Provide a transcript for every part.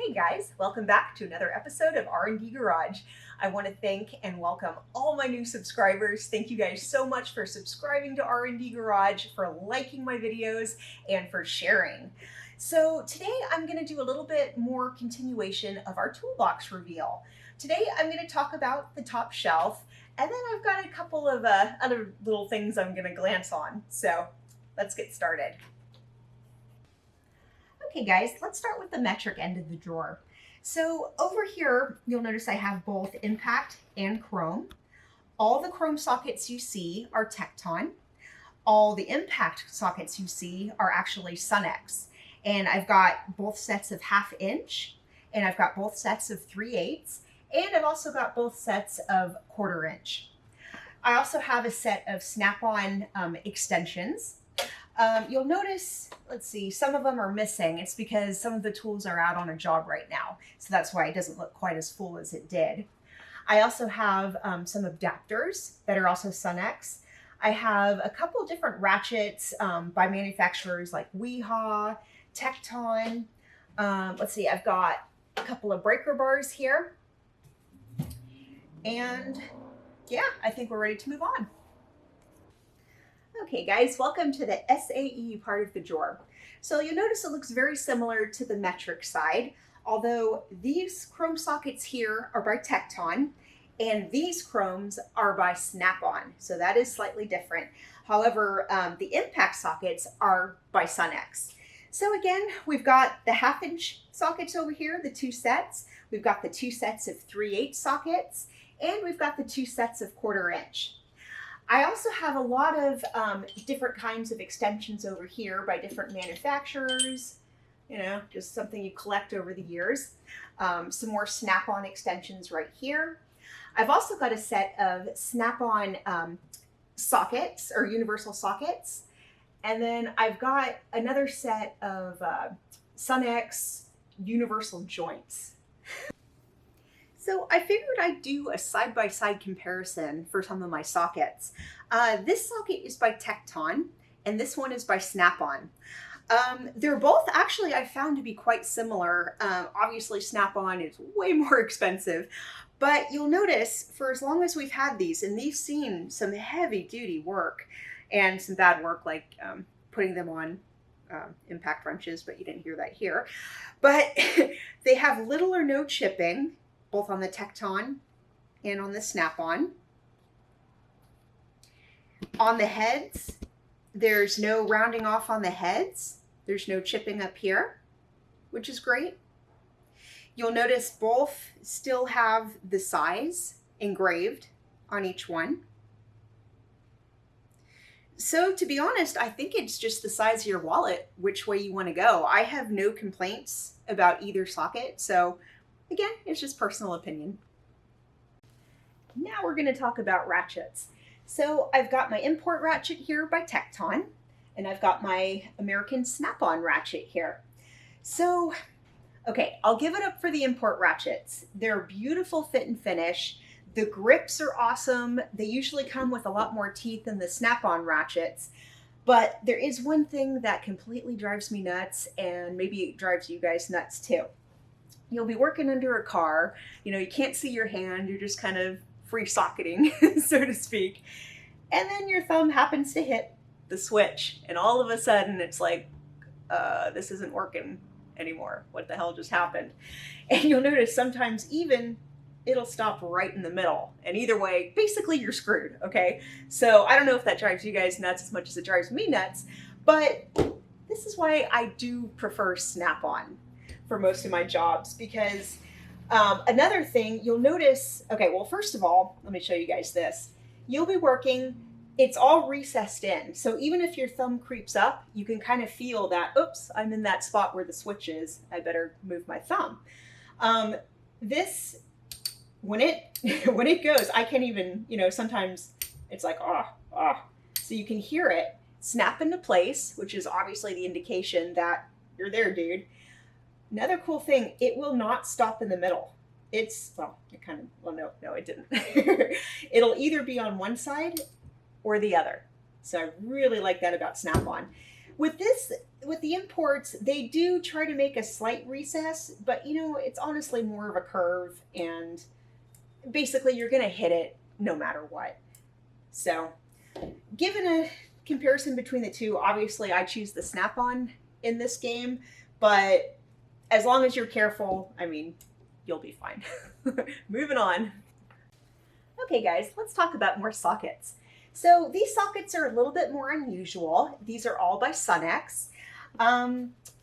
Hey guys, welcome back to another episode of R&Dgarage. I want to thank and welcome all my new subscribers. Thank you guys so much for subscribing to R&Dgarage, for liking my videos, and for sharing. So today I'm going to do a little bit more continuation of our toolbox reveal. Today I'm going to talk about the top shelf, and then I've got a couple of other little things I'm going to glance on. So let's get started. Okay guys, let's start with the metric end of the drawer. So over here, you'll notice I have both impact and chrome. All the chrome sockets you see are Tecton. All the impact sockets you see are actually Sunex. And I've got both sets of 1/2 inch, and I've got both sets of 3/8, and I've also got both sets of 1/4 inch. I also have a set of snap-on extensions. You'll notice, let's see, some of them are missing. It's because some of the tools are out on a job right now. So that's why it doesn't look quite as full as it did. I also have some adapters that are also Sunex. I have a couple different ratchets by manufacturers like Wiha, Tecton. Let's see, I've got a couple of breaker bars here. And yeah, I think we're ready to move on. Okay guys, welcome to the SIEU part of the drawer. So you'll notice it looks very similar to the metric side, although these chrome sockets here are by Tecton and these chromes are by Snap-on. So that is slightly different. However, the impact sockets are by Sunex. So again, we've got the 1/2 inch sockets over here, the 2 sets. We've got the 2 sets of 3/8 sockets, and we've got the 2 sets of 1/4 inch. I also have a lot of different kinds of extensions over here by different manufacturers, you know, just something you collect over the years. Some more Snap-on extensions right here. I've also got a set of Snap-on sockets or universal sockets. And then I've got another set of Sunex universal joints. So I figured I'd do a side-by-side comparison for some of my sockets. This socket is by Tecton, and this one is by Snap-on. They're both actually I found to be quite similar. Obviously Snap-on is way more expensive, but you'll notice for as long as we've had these, and they've seen some heavy-duty work and some bad work like putting them on impact wrenches, but you didn't hear that here. But they have little or no chipping, both on the Tecton and on the Snap-on. On the heads, there's no rounding off on the heads. There's no chipping up here, which is great. You'll notice both still have the size engraved on each one. So to be honest, I think it's just the size of your wallet, which way you want to go. I have no complaints about either socket, so again, it's just personal opinion. Now we're going to talk about ratchets. So I've got my import ratchet here by Tecton, and I've got my American Snap-on ratchet here. So, okay, I'll give it up for the import ratchets. They're beautiful fit and finish. The grips are awesome. They usually come with a lot more teeth than the Snap-on ratchets. But there is one thing that completely drives me nuts, and maybe it drives you guys nuts too. You'll be working under a car, you know, you can't see your hand, you're just kind of free socketing, so to speak. And then your thumb happens to hit the switch, and all of a sudden it's like, this isn't working anymore. What the hell just happened? And you'll notice sometimes even it'll stop right in the middle. And either way, basically you're screwed, okay? So I don't know if that drives you guys nuts as much as it drives me nuts, but this is why I do prefer Snap-on for most of my jobs, because another thing you'll notice, okay, well, first of all, let me show you guys this. You'll be working, it's all recessed in. So even if your thumb creeps up, you can kind of feel that, oops, I'm in that spot where the switch is. I better move my thumb. This, when it goes, I can't even, you know, sometimes it's like, So you can hear it snap into place, which is obviously the indication that you're there, dude. Another cool thing, it will not stop in the middle. It's, well, it kind of, well, no, it didn't. It'll either be on one side or the other. So I really like that about Snap-on. With this, with the imports, they do try to make a slight recess, but you know, it's honestly more of a curve, and basically you're going to hit it no matter what. So, given a comparison between the two, obviously I choose the Snap-on in this game, but as long as you're careful, I mean, you'll be fine. Moving on. Okay guys, let's talk about more sockets. So these sockets are a little bit more unusual. These are all by Sunex.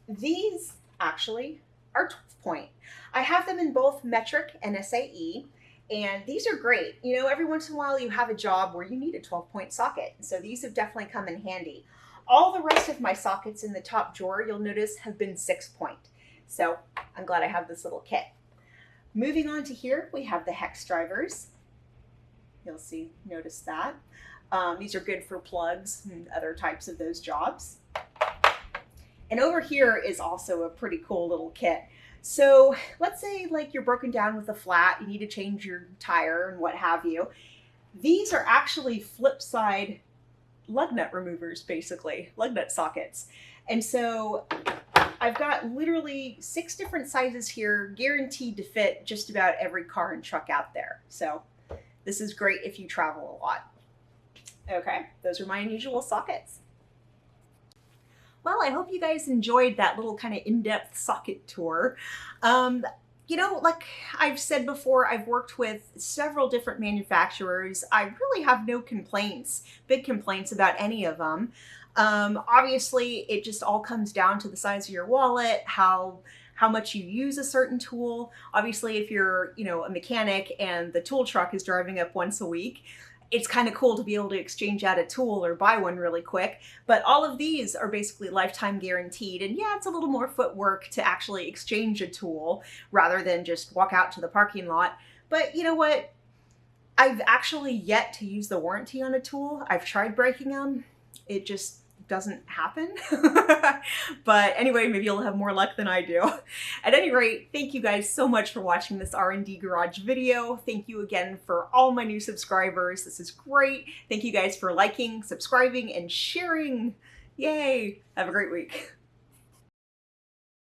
These actually are 12 point. I have them in both metric and SIE, and these are great. You know, every once in a while you have a job where you need a 12-point socket, so these have definitely come in handy. All the rest of my sockets in the top drawer, you'll notice, have been 6-point. So I'm glad I have this little kit. Moving on to here, we have the hex drivers. You'll see, notice that. These are good for plugs and other types of those jobs. And over here is also a pretty cool little kit. So let's say like you're broken down with a flat, you need to change your tire and what have you. These are actually flip side lug nut removers, basically, lug nut sockets. And so I've got literally 6 different sizes here, guaranteed to fit just about every car and truck out there. So this is great if you travel a lot. Okay, those are my unusual sockets. Well, I hope you guys enjoyed that little kind of in-depth socket tour. You know, like I've said before, I've worked with several different manufacturers. I really have no complaints, big complaints about any of them. Obviously, it just all comes down to the size of your wallet, how much you use a certain tool. Obviously, if you're, you know, a mechanic and the tool truck is driving up once a week, it's kind of cool to be able to exchange out a tool or buy one really quick. But all of these are basically lifetime guaranteed. And yeah, it's a little more footwork to actually exchange a tool rather than just walk out to the parking lot. But you know what? I've actually yet to use the warranty on a tool. I've tried breaking them. It just doesn't happen. But anyway, maybe you'll have more luck than I do. At any rate, thank you guys so much for watching this R&D Garage video. Thank you again for all my new subscribers. This is great. Thank you guys for liking, subscribing, and sharing. Yay! Have a great week.